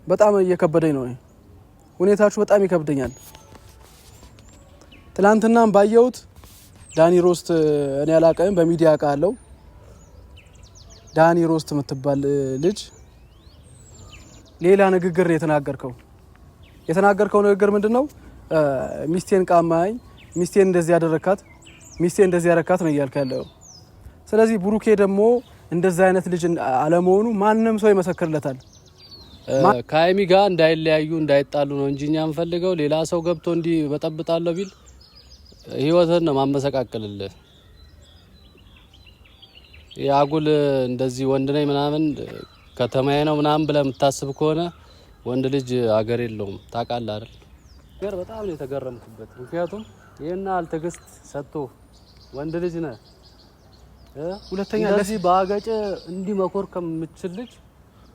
በጣም እየከበደኝ ነው። ሁኔታችሁ በጣም ይከብደኛል። ትላንትናም ባየሁት ዳኒ ሮስት እኔ አላቀም በሚዲያ ቃለው ዳኒ ሮስት የምትባል ልጅ ሌላ ንግግር የተናገርከው ንግግር ምንድነው? ሚስቴን ቃማኝ፣ ሚስቴን እንደዚህ ያደረካት፣ ሚስቴን እንደዚህ ያረካት ነው እያልክ ያለው። ስለዚህ ብሩኬ ደግሞ እንደዛ አይነት ልጅ አለመሆኑ ማንንም ሰው ይመሰክርለታል። ከሀይሚ ጋር እንዳይለያዩ እንዳይጣሉ ነው እንጂ እኛ እንፈልገው ሌላ ሰው ገብቶ እንዲ በጠብጣለው ቢል ህይወትን ነው ማመሰቃቀልልህ። ያጉል እንደዚህ ወንድ ነኝ ምናምን ከተማዬ ነው ምናምን ብለህ የምታስብ ከሆነ ወንድ ልጅ አገር የለውም። ታውቃለህ አይደል? ገር በጣም ነው የተገረምኩበት። ምክንያቱም ይሄና አልተገስት ሰጥቶ ወንድ ልጅ ነህ ሁለተኛ ለዚህ በአገጨ እንዲ መኮር ከምችል ልጅ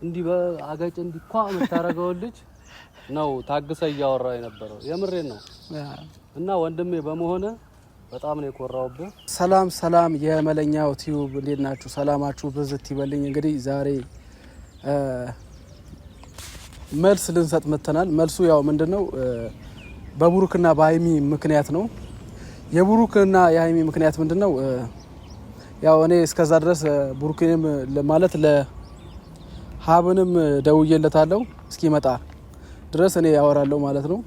እንዲ በአገጨ እንዲ ኳ መታረገው ልጅ ነው ታግሰ ያወራ የነበረው። የምሬን ነው። እና ወንድሜ በመሆነ በጣም ነው የኮራውብህ። ሰላም የመለኛው ቲዩብ እንዴት ናችሁ? ሰላማችሁ ብዝት ይበልኝ። እንግዲህ ዛሬ መልስ ልንሰጥ መተናል። መልሱ ያው ምንድነው በብሩክና በሀይሚ ምክንያት ነው። የብሩክና የሀይሚ ምክንያት ምንድነው? ያው እኔ እስከዛ ድረስ ብሩክንም ማለት ለሀብንም ደውዬለታለሁ እስኪመጣ ድረስ እኔ ያወራለሁ ማለት ነው።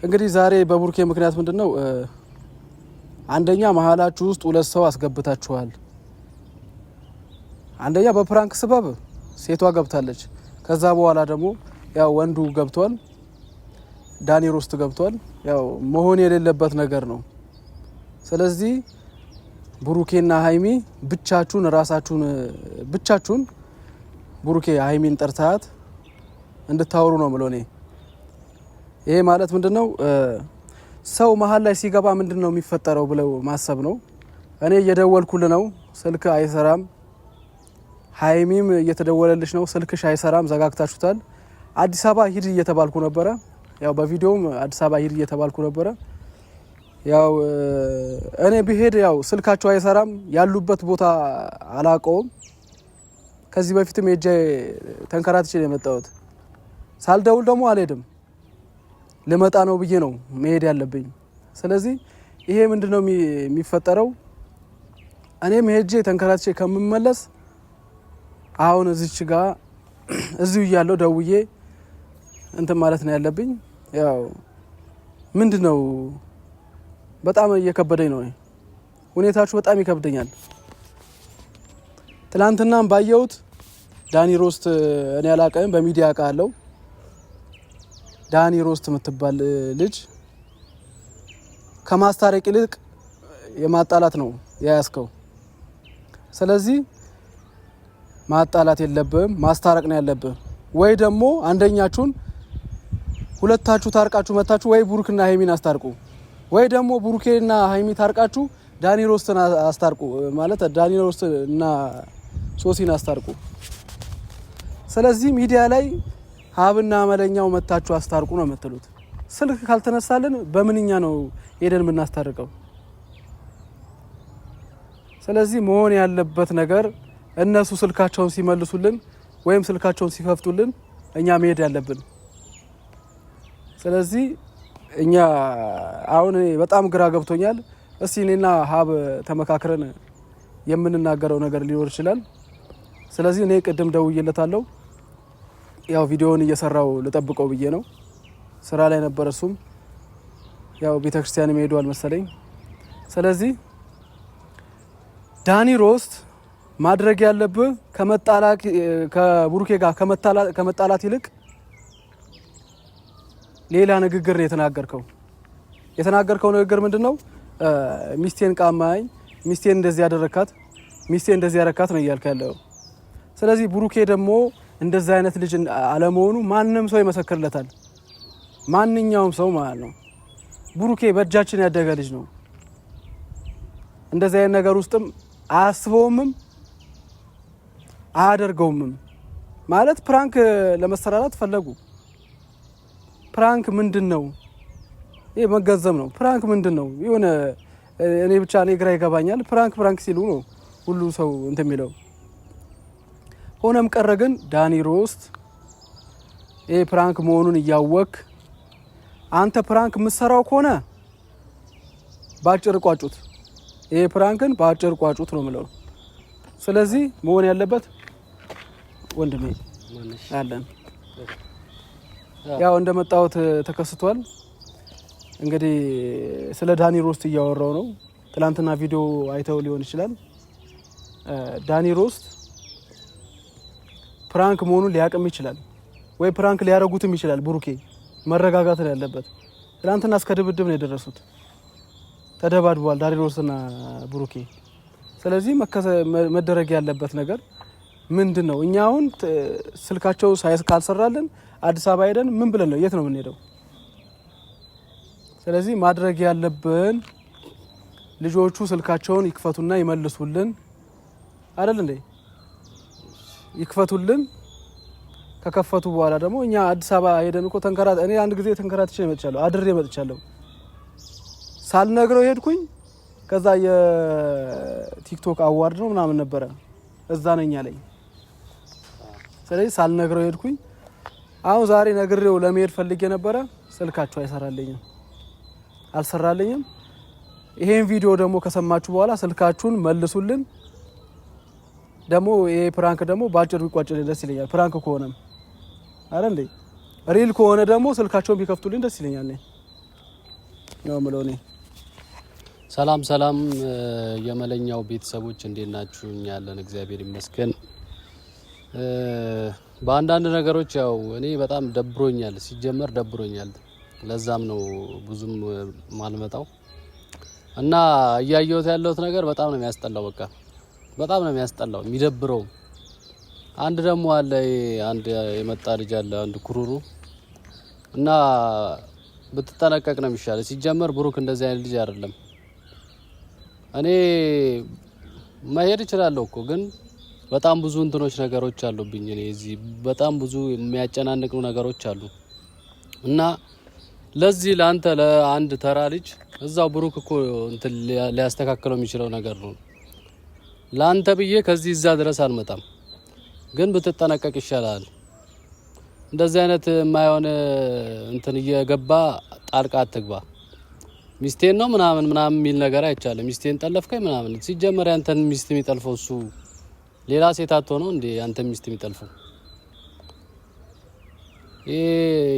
እንግዲህ ዛሬ በብሩኬ ምክንያት ምንድነው? አንደኛ መሀላችሁ ውስጥ ሁለት ሰው አስገብታችኋል። አንደኛ በፕራንክ ስበብ ሴቷ ገብታለች። ከዛ በኋላ ደግሞ ያው ወንዱ ገብቷል፣ ዳኒ ሮስት ገብቷል። ያው መሆን የሌለበት ነገር ነው። ስለዚህ ብሩኬና ሀይሚ ብቻችሁን ብሩኬ ሀይሚን ጠርታት እንድታወሩ ነው ምሎኔ። ይሄ ማለት ምንድነው? ሰው መሀል ላይ ሲገባ ምንድነው የሚፈጠረው ብለው ማሰብ ነው። እኔ እየደወልኩል ነው፣ ስልክ አይሰራም። ሀይሚም እየተደወለልሽ ነው፣ ስልክሽ አይሰራም፣ ዘጋግታችሁታል። አዲስ አበባ ሂድ እየተባልኩ ነበረ። ያው በቪዲዮም አዲስ አበባ ሂድ እየተባልኩ ነበረ። ያው እኔ ብሄድ ያው ስልካቸው አይሰራም፣ ያሉበት ቦታ አላቀውም። ከዚህ በፊትም ሄጄ ተንከራትቼ ነው የመጣሁት። ሳልደውል ደግሞ አልሄድም፣ ልመጣ ነው ብዬ ነው መሄድ ያለብኝ። ስለዚህ ይሄ ምንድነው የሚፈጠረው? እኔም ሄጄ ተንከራትቼ ከምመለስ አሁን እዚች ጋር እዚሁ እያለሁ ደውዬ እንትን ማለት ነው ያለብኝ። ያው ምንድነው በጣም እየከበደኝ ነው። ሁኔታችሁ በጣም ይከብደኛል። ትላንትናም ባየሁት ዳኒ ሮስት እኔ አላቀም በሚዲያ ቃለው ዳኒ ሮስት የምትባል ልጅ ከማስታረቅ ይልቅ የማጣላት ነው ያያስከው። ስለዚህ ማጣላት የለብህም፣ ማስታረቅ ነው ያለብህ። ወይ ደግሞ አንደኛችሁን ሁለታችሁ ታርቃችሁ መታችሁ ወይ ብሩክና ሀይሚን አስታርቁ፣ ወይ ደግሞ ብሩኬና ሀይሚ ታርቃችሁ ዳኒ ሮስትን አስታርቁ። ማለት ዳኒ ሮስት እና ሶሲን አስታርቁ። ስለዚህ ሚዲያ ላይ ሀብና መለኛው መታችሁ አስታርቁ ነው የምትሉት። ስልክ ካልተነሳልን በምንኛ ነው ሄደን የምናስታርቀው? ስለዚህ መሆን ያለበት ነገር እነሱ ስልካቸውን ሲመልሱልን ወይም ስልካቸውን ሲከፍቱልን እኛ መሄድ ያለብን። ስለዚህ እኛ አሁን በጣም ግራ ገብቶኛል። እስቲ እኔና ሀብ ተመካክረን የምንናገረው ነገር ሊኖር ይችላል። ስለዚህ እኔ ቅድም ደውዬለታለሁ። ያው ቪዲዮውን እየሰራው ልጠብቀው ብዬ ነው። ስራ ላይ ነበር እሱም። ያው ቤተክርስቲያን ሄዷል መሰለኝ። ስለዚህ ዳኒ ሮስት ማድረግ ያለብህ ከብሩኬ ጋር ከመጣላት ይልቅ ሌላ ንግግር የተናገርከው ንግግር ምንድነው? ሚስቴን ቃማኝ፣ ሚስቴን እንደዚህ ያደረካት፣ ሚስቴን እንደዚህ ያረካት ነው እያልክ ያለው። ስለዚህ ብሩኬ ደግሞ እንደዛ አይነት ልጅ አለመሆኑ ማንንም ሰው ይመሰክርለታል። ማንኛውም ሰው ማለት ነው። ብሩኬ በእጃችን ያደገ ልጅ ነው። እንደዛ አይነት ነገር ውስጥም አያስበውምም አያደርገውምም። ማለት ፕራንክ ለመሰራራት ፈለጉ። ፕራንክ ምንድነው? ይሄ መገዘም ነው። ፕራንክ ምንድነው? የሆነ እኔ ብቻ እኔ ግራ ይገባኛል። ፕራንክ ሲሉ ነው ሁሉ ሰው እንትን የሚለው። ሆነም ቀረ ግን ዳኒ ሮስት ይሄ ፕራንክ መሆኑን እያወቅ አንተ ፕራንክ የምትሰራው ከሆነ ባጭር ቋጩት። ይሄ ፕራንክን ባጭር ቋጩት ነው የምለው። ስለዚህ መሆን ያለበት ወንድሜ አለን ያው እንደመጣሁት ተከስቷል። እንግዲህ ስለ ዳኒ ሮስት እያወራው ነው። ትላንትና ቪዲዮ አይተው ሊሆን ይችላል። ዳኒ ሮስት ፕራንክ መሆኑን ሊያቅም ይችላል ወይ ፕራንክ ሊያረጉትም ይችላል። ብሩኬ መረጋጋት ነው ያለበት። ትላንትና እስከ ድብድብ ነው የደረሱት። ተደባድቧል ዳኒ ሮስትና ብሩኬ። ስለዚህ መደረግ ያለበት ነገር ምንድነው? እኛ አሁን ስልካቸው ካልሰራልን አዲስ አበባ ሄደን ምን ብለን ነው የት ነው የምንሄደው? ስለዚህ ማድረግ ያለብን ልጆቹ ስልካቸውን ይክፈቱና ይመልሱልን አይደል እንዴ? ይክፈቱልን። ከከፈቱ በኋላ ደግሞ እኛ አዲስ አበባ ሄደን እኮ እኔ አንድ ጊዜ ተንከራትቼ መጥቻለሁ፣ አድሬ መጥቻለሁ። ሳልነግረው ሄድኩኝ። ከዛ የቲክቶክ አዋርድ ነው ምናምን ነበረ እዛ ነኝ አለኝ። ስለዚህ ሳልነግረው ሄድኩኝ። አሁን ዛሬ ነግሬው ለመሄድ ፈልጌ ነበረ። ስልካቸው አልሰራልኝም። ይሄን ቪዲዮ ደግሞ ከሰማችሁ በኋላ ስልካችሁን መልሱልን። ደግሞ ይሄ ፕራንክ ደግሞ ባጭር ቢቋጭልኝ ደስ ይለኛል። ፕራንክ ከሆነም አረ እንዴ ሪል ከሆነ ደግሞ ስልካቸውን ቢከፍቱልኝ ደስ ይለኛል ነው የምለው እኔ። ሰላም ሰላም የመለኛው ቤተሰቦች እንዴት ናችሁ? እኛ ያለን እግዚአብሔር ይመስገን። በአንዳንድ ነገሮች ያው እኔ በጣም ደብሮኛል፣ ሲጀመር ደብሮኛል። ለዛም ነው ብዙም ማልመጣው እና እያየሁት ያለሁት ነገር በጣም ነው የሚያስጠላው። በቃ በጣም ነው የሚያስጠላው፣ የሚደብረው። አንድ ደግሞ አለ፣ አንድ የመጣ ልጅ አለ፣ አንድ ኩሩሩ እና ብትጠነቀቅ ነው የሚሻለው። ሲጀመር ብሩክ እንደዚህ አይነት ልጅ አይደለም። እኔ መሄድ እችላለሁ እኮ ግን በጣም ብዙ እንትኖች ነገሮች አሉብኝ። እኔ እዚህ በጣም ብዙ የሚያጨናንቁ ነገሮች አሉ እና ለዚህ ላንተ ለአንድ ተራ ልጅ እዛው ብሩክ እኮ እንትን ሊያስተካክለው የሚችለው ነገር ነው። ላንተ ብዬ ከዚህ እዛ ድረስ አልመጣም፣ ግን ብትጠነቀቅ ይሻላል። እንደዚህ አይነት የማይሆን እንትን እየገባ ጣልቃ አትግባ። ሚስቴን ነው ምናምን የሚል ነገር አይቻልም። ሚስቴን ጠለፍከኝ ምናምን። ሲጀመር ያንተን ሚስት የሚጠልፈው እሱ ሌላ ሴት አጥቶ ነው እንዴ ያንተን ሚስት የሚጠልፈው? ይሄ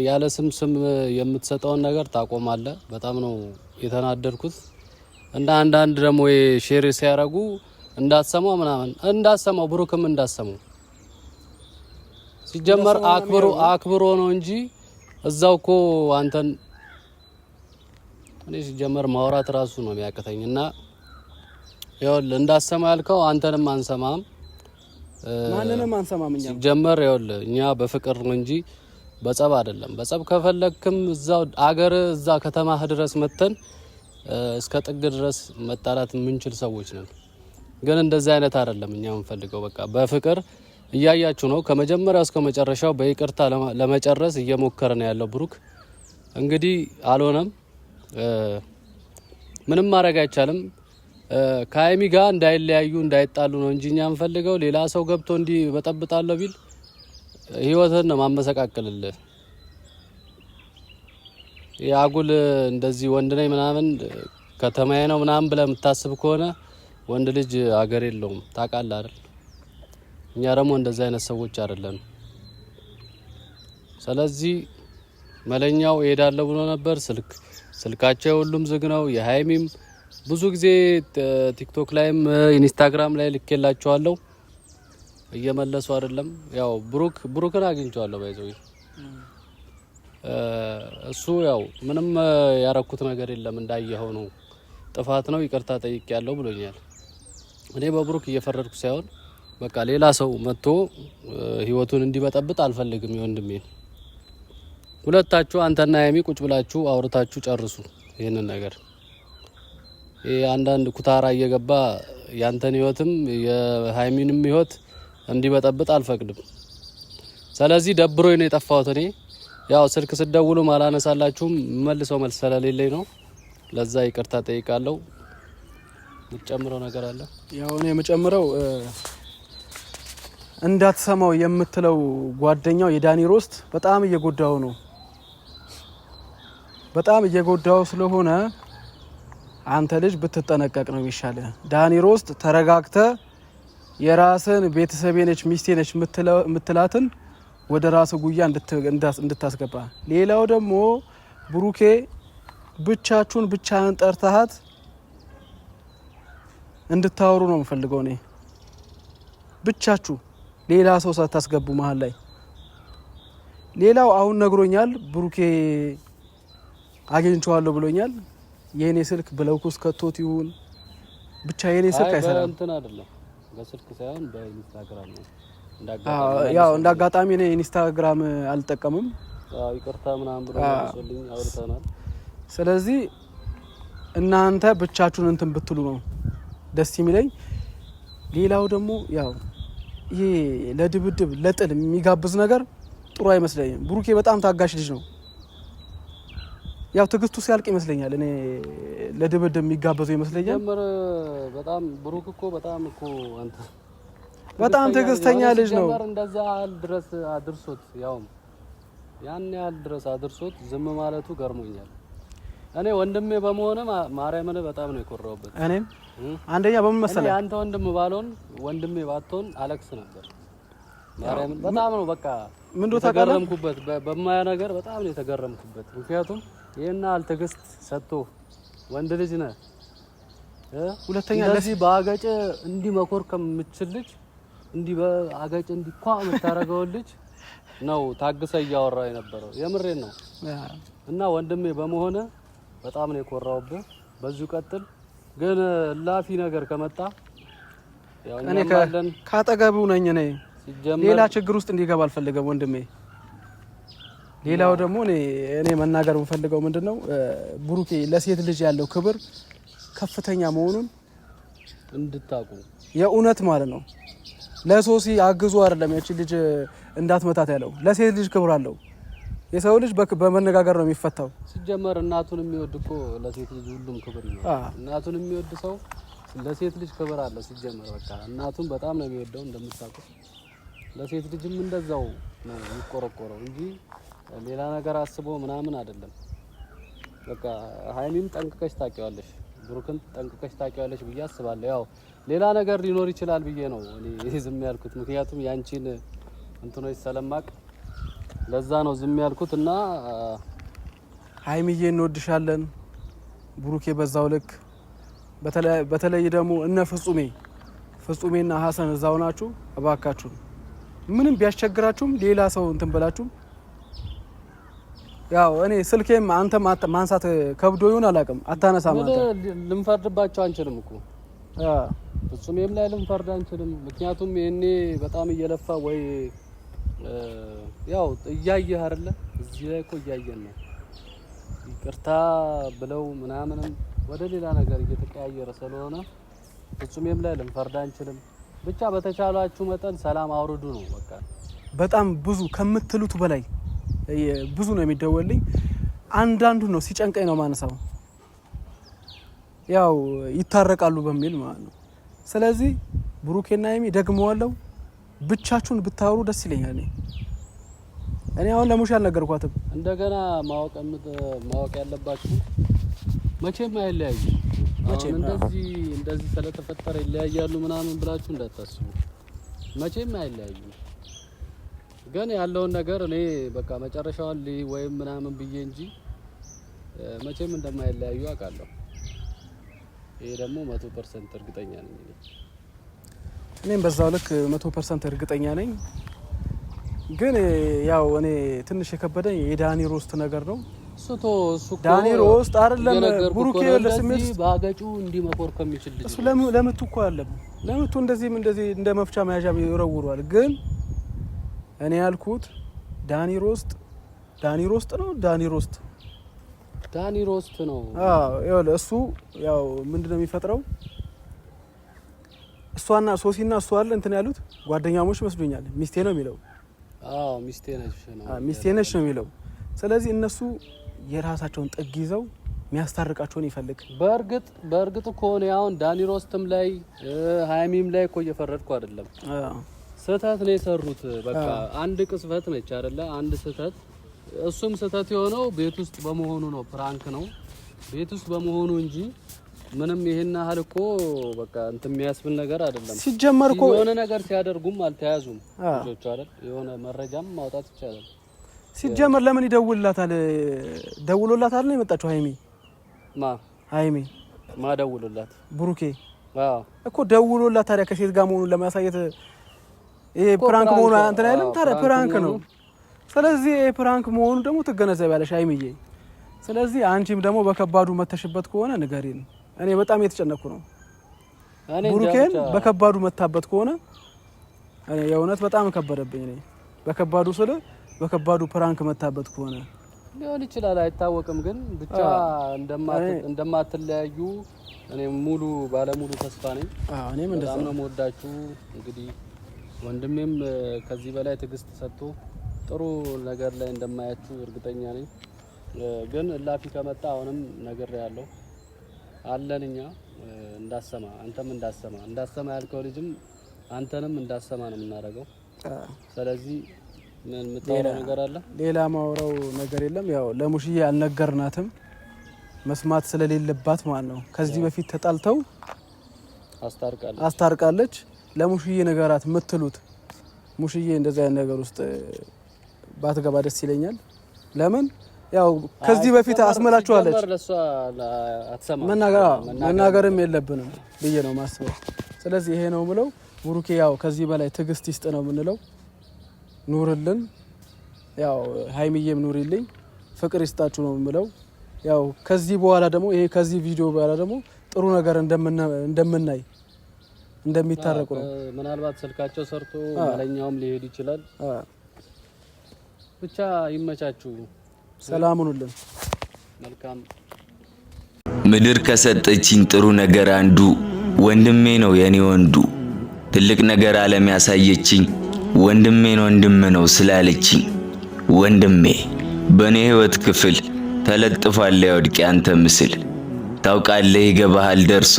ያለ ስም የምትሰጠውን ነገር ታቆማለህ። በጣም ነው የተናደድኩት። እና አንዳንድ ደግሞ ሼር ሲያረጉ እንዳትሰማው ምናምን እንዳትሰማው፣ ብሩክም እንዳትሰማው። ሲጀመር አክብሮ ነው እንጂ እዛው እኮ አንተን እኔ ሲጀመር ማውራት ራሱ ነው የሚያቅተኝና ይኸውልህ እንዳትሰማ ያልከው አንተንም አንሰማም፣ ማንንም አንሰማም። ሲጀመር ይኸውልህ እኛ በፍቅር ነው እንጂ በጸብ አይደለም። በጸብ ከፈለክም እዛው አገር እዛ ከተማህ ድረስ መተን እስከ ጥግ ድረስ መጣላት የምንችል ሰዎች ነን። ግን እንደዚህ አይነት አይደለም እኛ የምንፈልገው። በቃ በፍቅር እያያችሁ ነው። ከመጀመሪያው እስከ መጨረሻው በይቅርታ ለመጨረስ እየሞከረ ነው ያለው ብሩክ። እንግዲህ አልሆነም፣ ምንም ማድረግ አይቻልም። ከሀይሚ ጋር እንዳይለያዩ እንዳይጣሉ ነው እንጂ እኛ የምንፈልገው ሌላ ሰው ገብቶ እንዲህ በጠብጣለሁ ቢል ህይወትን ነው ማመሰቃቀልልህ። ያጉል እንደዚህ ወንድ ነኝ ምናምን ከተማዬ ነው ምናምን ብለህ የምታስብ ከሆነ ወንድ ልጅ አገር የለውም። ታውቃለህ አይደል? እኛ ደግሞ እንደዚህ አይነት ሰዎች አይደለም። ስለዚህ መለኛው እሄዳለሁ ብሎ ነበር። ስልካቸው ሁሉም ዝግ ነው። የሀይሚም ብዙ ጊዜ ቲክቶክ ላይም ኢንስታግራም ላይ ልኬላቸዋለሁ፣ እየመለሱ አይደለም። ያው ብሩክን አግኝቼዋለሁ ባይዘው እሱ ያው ምንም ያረኩት ነገር የለም እንዳየኸው ነው፣ ጥፋት ነው፣ ይቅርታ ጠይቄያለሁ ብሎኛል። እኔ በብሩክ እየፈረድኩ ሳይሆን በቃ ሌላ ሰው መጥቶ ህይወቱን እንዲበጠብጥ አልፈልግም። ይወንድሜን ሁለታችሁ አንተና ሀይሚ ቁጭ ብላችሁ አውርታችሁ ጨርሱ ይሄንን ነገር። አንዳንድ ኩታራ እየገባ ያንተን ህይወትም የሀይሚንም ህይወት እንዲበጠብጥ አልፈቅድም። ስለዚህ ደብሮኝ ነው የጠፋሁት። እኔ ያው ስልክ ስደውሉ ማላነሳላችሁም መልሰው መልስ ስለሌለኝ ነው። ለዛ ይቅርታ ጠይቃለሁ። የምጨምረው ነገር አለ? ያው እኔ የምጨምረው እንዳትሰማው የምትለው ጓደኛው የዳኒ ሮስት በጣም እየጎዳው ነው። በጣም እየጎዳው ስለሆነ አንተ ልጅ ብትጠነቀቅ ነው ይሻላል። ዳኒ ሮስት ተረጋግተ የራስን ቤተሰቤ ነች ሚስቴ ነች ምትላትን ወደ ራስ ጉያ እንድታስገባ። ሌላው ደግሞ ብሩኬ ብቻችሁን ብቻህን ጠርተሃት እንድታወሩ ነው የምፈልገው እኔ። ብቻችሁ ሌላ ሰው ሳታስገቡ መሀል ላይ። ሌላው አሁን ነግሮኛል ብሩኬ አግኝቼዋለሁ ብሎኛል። የኔ ስልክ ብለውኩስ ከቶት ይሁን ብቻ የኔ ስልክ አይሰራም። እንትን አይደለም በስልክ ሳይሆን በኢንስታግራም ነው። ያው እንዳጋጣሚ እኔ ኢንስታግራም አልጠቀምም። ይቅርታ ምናምን ብሎ መስልኝ አውርተናል። ስለዚህ እናንተ ብቻችሁን እንትን ብትሉ ነው ደስ የሚለኝ። ሌላው ደግሞ ያው ይሄ ለድብድብ ለጥል የሚጋብዝ ነገር ጥሩ አይመስለኝም። ብሩኬ በጣም ታጋሽ ልጅ ነው። ያው ትግስቱ ሲያልቅ ይመስለኛል እኔ ለድብድብ የሚጋበዘው ይመስለኛል። በጣም ብሩክ እኮ በጣም እኮ አንተ በጣም ትግስተኛ ልጅ ነው። እንደዛ ድረስ አድርሶት ያው ያን ያህል ድረስ አድርሶት ዝም ማለቱ ገርሞኛል። እኔ ወንድሜ በመሆነ ማርያምን በጣም ነው የኮራውበት። እኔም አንደኛ በምን መሰለህ አንተ ወንድም ባልሆን ወንድሜ ባትሆን አለቅስ ነበር። ማርያምን በጣም ነው በቃ ምንድነው ተገረምኩበት። በማያ ነገር በጣም ነው የተገረምኩበት። ምክንያቱም ይሄን ያህል ትግስት ሰጥቶ ወንድ ልጅ ነህ ሁለተኛ ለዚህ በአገጭ እንዲህ መኮር ከምችል ልጅ እንዲህ በአገጭ እንዲህ ኳ የምታረገው ልጅ ነው ታግሰ እያወራ የነበረው። የምሬን ነው። እና ወንድሜ በመሆነ በጣም ነው የኮራውብህ። በዚሁ ቀጥል። ግን ላፊ ነገር ከመጣ ያው እኔ ካጠገቡ ነኝ። እኔ ሌላ ችግር ውስጥ እንዲገባ አልፈልገም ወንድሜ። ሌላው ደግሞ እኔ መናገር የምፈልገው ምንድነው ብሩኬ ለሴት ልጅ ያለው ክብር ከፍተኛ መሆኑን እንድታቁ የእውነት ማለት ነው። ለሶሲ አግዙ አይደለም ያቺ ልጅ እንዳትመታት ያለው። ለሴት ልጅ ክብር አለው። የሰው ልጅ በመነጋገር ነው የሚፈታው። ሲጀመር እናቱን የሚወድ እኮ ለሴት ልጅ ሁሉም ክብር ይኖራል። እናቱን የሚወድ ሰው ለሴት ልጅ ክብር አለ። ሲጀመር በቃ እናቱን በጣም ነው የሚወደው እንደምታውቁት። ለሴት ልጅም እንደዛው ነው የሚቆረቆረው እንጂ ሌላ ነገር አስቦ ምናምን አይደለም። በቃ ሀይሚም ጠንቅቀሽ ታውቂዋለሽ፣ ብሩክን ጠንቅቀሽ ታውቂዋለሽ ብዬ አስባለሁ። ያው ሌላ ነገር ሊኖር ይችላል ብዬ ነው እኔ ዝም ያልኩት። ምክንያቱም ያንቺን እንትኖች ሰለማቅ ለዛ ነው ዝም ያልኩት። እና ሀይሚዬ እንወድሻለን፣ ብሩኬ በዛው ልክ። በተለይ ደግሞ እነ ፍጹሜና ሀሰን እዛው ናችሁ። እባካችሁ ምንም ቢያስቸግራችሁም ሌላ ሰው እንትን ብላችሁ ያው እኔ ስልኬም አንተ ማንሳት ከብዶ ይሁን አላውቅም አታነሳም። አንተ ልንፈርድባቸው አንችልም እኮ ፍጹሜም ላይ ልንፈርድ አንችልም። ምክንያቱም ይሄኔ በጣም እየለፋ ወይ ያው እያየህ አይደለ እዚህ ላይ እኮ እያየን ነው። ይቅርታ ብለው ምናምንም ወደ ሌላ ነገር እየተቀያየረ ስለሆነ ፍጹሜም ላይ ልንፈርድ አንችልም። ብቻ በተቻላችሁ መጠን ሰላም አውርዱ ነው በቃ። በጣም ብዙ ከምትሉት በላይ ብዙ ነው የሚደወልልኝ። አንዳንዱ ነው ሲጨንቀኝ ነው ማነሳው፣ ያው ይታረቃሉ በሚል ማለት ነው። ስለዚህ ብሩኬና ሀይሚ ደግመዋለሁ፣ ብቻችሁን ብታወሩ ደስ ይለኛል። እኔ አሁን ለሙሽ አልነገርኳትም። እንደገና ማወቅ ያለባችሁ መቼም አይለያዩ። መቼም እንደዚህ ስለተፈጠረ ይለያያሉ ምናምን ብላችሁ እንዳታስቡ። መቼም አይለያዩ። ግን ያለውን ነገር እኔ በቃ መጨረሻውን ወይም ምናምን ብዬ እንጂ መቼም እንደማይለያዩ አውቃለሁ። ይሄ ደግሞ 100% እርግጠኛ ነኝ። እኔም በዛው ልክ 100% እርግጠኛ ነኝ። ግን ያው እኔ ትንሽ የከበደኝ የዳኒ ሮስት ነገር ነው። እሱ ዳኒ ሮስት አይደለም ብሩኬ ለስሜት ባገጩ እንዲመኮር ከሚችል ልጅ እሱ ለምቱ እኮ አይደለም። ለምቱ እንደዚህ እንደ መፍቻ መያዣ ይወረውሯል። ግን እኔ ያልኩት ዳኒ ሮስት ነው። አዎ እሱ ያው ምንድነው የሚፈጥረው? እሷና ሶሲና እሱ አለ እንትን ያሉት ጓደኛሞች መስሉኛል። ሚስቴ ነው የሚለው። አዎ ሚስቴ ነች ነው የሚለው። ስለዚህ እነሱ የራሳቸውን ጥግ ይዘው የሚያስታርቃቸውን ይፈልግ። በእርግጥ እኮ ነው አሁን ዳኒ ሮስትም ላይ ሀይሚም ላይ እኮ እየፈረድኩ አይደለም። ስህተት ነው የሰሩት። በቃ አንድ ቅጽበት ነች አይደለ? አንድ ስህተት፣ እሱም ስህተት የሆነው ቤት ውስጥ በመሆኑ ነው። ፕራንክ ነው ቤት ውስጥ በመሆኑ እንጂ ምንም ይሄን ያህል እኮ በቃ እንትን የሚያስብል ነገር አይደለም። ሲጀመር እኮ የሆነ ነገር ሲያደርጉም አልተያዙም ልጆቹ አይደል? የሆነ መረጃም ማውጣት ይቻላል። ሲጀመር ለምን ይደውልላታል? ደውሎላታል ነው የመጣችው ሃይሚ ደውሎላት ብሩኬ እኮ ደውሎላት። ታዲያ ከሴት ጋር መሆኑን ለማሳየት ይሄ ፕራንክ መሆኑ እንትን አይደለም? ታዲያ ፕራንክ ነው። ስለዚህ ይሄ ፕራንክ መሆኑ ደግሞ ትገነዘቢያለሽ ሃይሚዬ። ስለዚህ አንቺም ደግሞ በከባዱ መተሽበት ከሆነ ንገሪን። እኔ በጣም እየተጨነኩ ነው። ብሩኬን በከባዱ መታበት ከሆነ እኔ የእውነት በጣም ከበደብኝ። እኔ በከባዱ ስለ በከባዱ ፕራንክ መታበት ከሆነ ሊሆን ይችላል፣ አይታወቅም። ግን ብቻ እንደማትለያዩ እኔ ባለሙሉ ተስፋ ነኝ። እኔም እንደዛ ነው የምወዳችሁ። እንግዲህ ወንድሜም ከዚህ በላይ ትዕግስት ሰጥቶ ጥሩ ነገር ላይ እንደማያችሁ እርግጠኛ ነኝ። ግን እላፊ ከመጣ አሁንም ነገር ያለው አለንኛ እንዳሰማ አንተም እንዳሰማ ያልከው ልጅም አንተንም እንዳሰማ ነው የምናደርገው። ስለዚህ ምን ምታወራው ነገር አለ? ሌላ ማውራው ነገር የለም። ያው ለሙሽዬ አልነገርናትም መስማት ስለሌለባት ማለት ነው። ከዚህ በፊት ተጣልተው አስታርቃለች። ለሙሽዬ ነገራት ምትሉት ሙሽዬ እንደዛ አይነት ነገር ውስጥ ባትገባ ደስ ይለኛል። ለምን ያው ከዚህ በፊት አስመላችኋለች። መናገርም የለብንም ብዬ ነው ማስበው። ስለዚህ ይሄ ነው ምለው። ብሩኬ ያው ከዚህ በላይ ትዕግስት ይስጥ ነው የምንለው። ኑርልን፣ ያው ሃይሚዬም ኑሪልኝ፣ ፍቅር ይስጣችሁ ነው የምለው። ያው ከዚህ በኋላ ደግሞ ይሄ ከዚህ ቪዲዮ በኋላ ደግሞ ጥሩ ነገር እንደምናይ እንደሚታረቁ ነው። ምናልባት ስልካቸው ሰርቶ ማለኛውም ሊሄድ ይችላል። ብቻ ይመቻችሁ። ሰላም ሁኑልን። መልካም ምድር ከሰጠችኝ ጥሩ ነገር አንዱ ወንድሜ ነው የኔ ወንዱ። ትልቅ ነገር ዓለም ያሳየችኝ ወንድሜን ወንድም ነው ስላለችኝ ወንድሜ በኔ ህይወት ክፍል ተለጥፏል ያወድቅ አንተ ምስል። ታውቃለህ ይገባሃል ደርሶ